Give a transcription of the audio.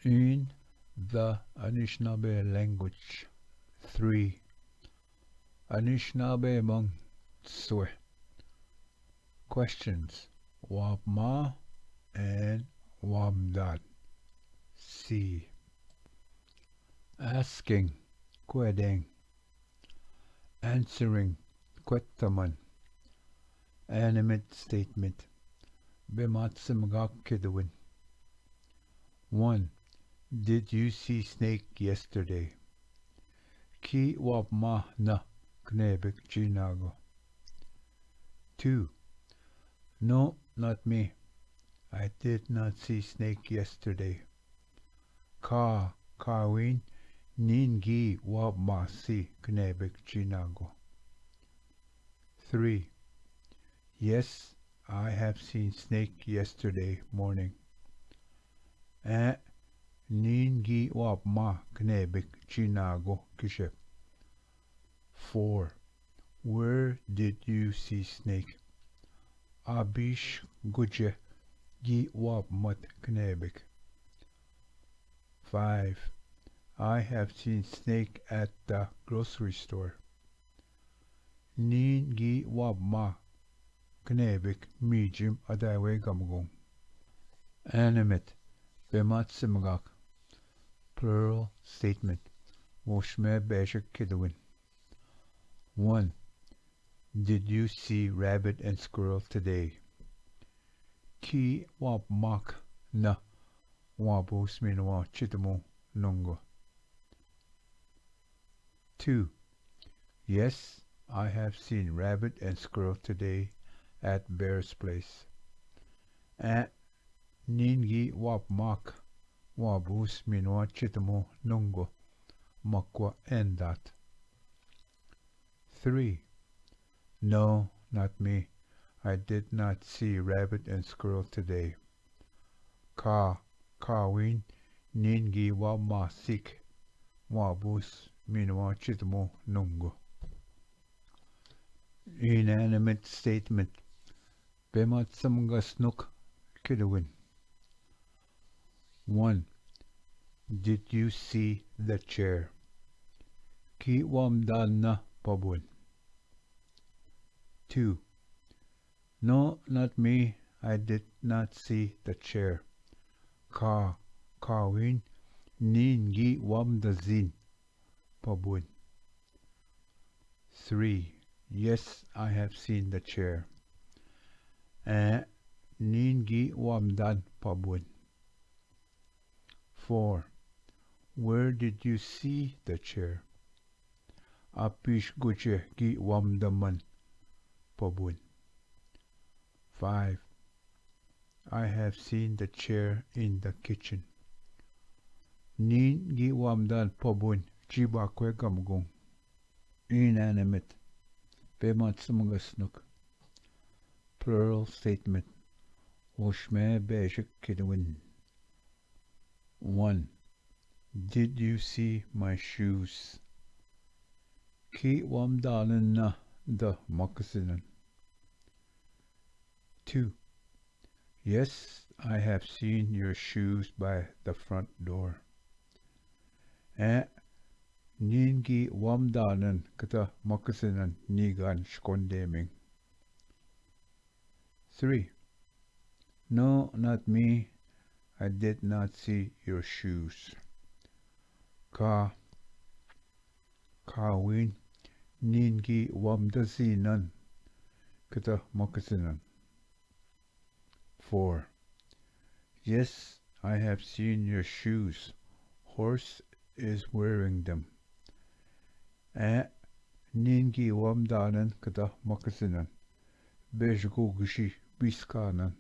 In the Anishinaabe language. 3. Anishinaabe Mung Tswe. Questions. Waabmaa and waandaan. C. Asking. Kwedeng. Answering. Kwetaman. Animate statement. Bimatsimgak Kidwin. 1. Did you see snake yesterday? Ki waabmaa na knebik jinago. 2. No, not me. I did not see snake yesterday. Kawin ningi waabmaa si knebik jinago. 3. Yes, I have seen snake yesterday morning. Ningi waabmaa knebik jinago kishep. 4. Where did you see snake? Abish guje gi waabmat knebik. 5. I have seen snake at the grocery store. Ningi waabmaa knebik mijim adawe gamgong. Animate. Bimatsimgak. Plural statement. Moshme beshik kidwin. 1. Did you see rabbit and squirrel today? Ki waabmak na wabus minwa chitamu nungo. 2. Yes, I have seen rabbit and squirrel today at Bear's place. Ningi waabmak wabus minwa chitamu nungo makwa endat. 3. No, not me. I did not see rabbit and squirrel today. Kawin ningi waabmaa sik wabus minwa chitamu nungo. Inanimate statement. Bimatsamgasnuk kidwin. 1. Did you see the chair? Ki waandaan na pabun. 2. No, not me. I did not see the chair. Kawin ningi waamdazin pabun. 3. Yes, I have seen the chair. Ningi waamdaan pabun. 4. Where did you see the chair? Apish guche gi waamdaman pabun. 5. I have seen the chair in the kitchen. Nin gi waamdaan pabun jibakwe gamgong. Inanimate. Bimatsamgasnuk. Plural statement. Woshme beshik kidwin. 1. Did you see my shoes? Ki waamdaanan na the moccasinan. 2. Yes, I have seen your shoes by the front door. Ningi waamdaanan kata moccasinan nigan shkondeming. 3. No, not me. I did not see your shoes. Kawin ningi waamdazinan kata moccasinan. 4. Yes, I have seen your shoes. Horse is wearing them. Ningi waamdaanan kata moccasinan. Bejgugushi biskanan.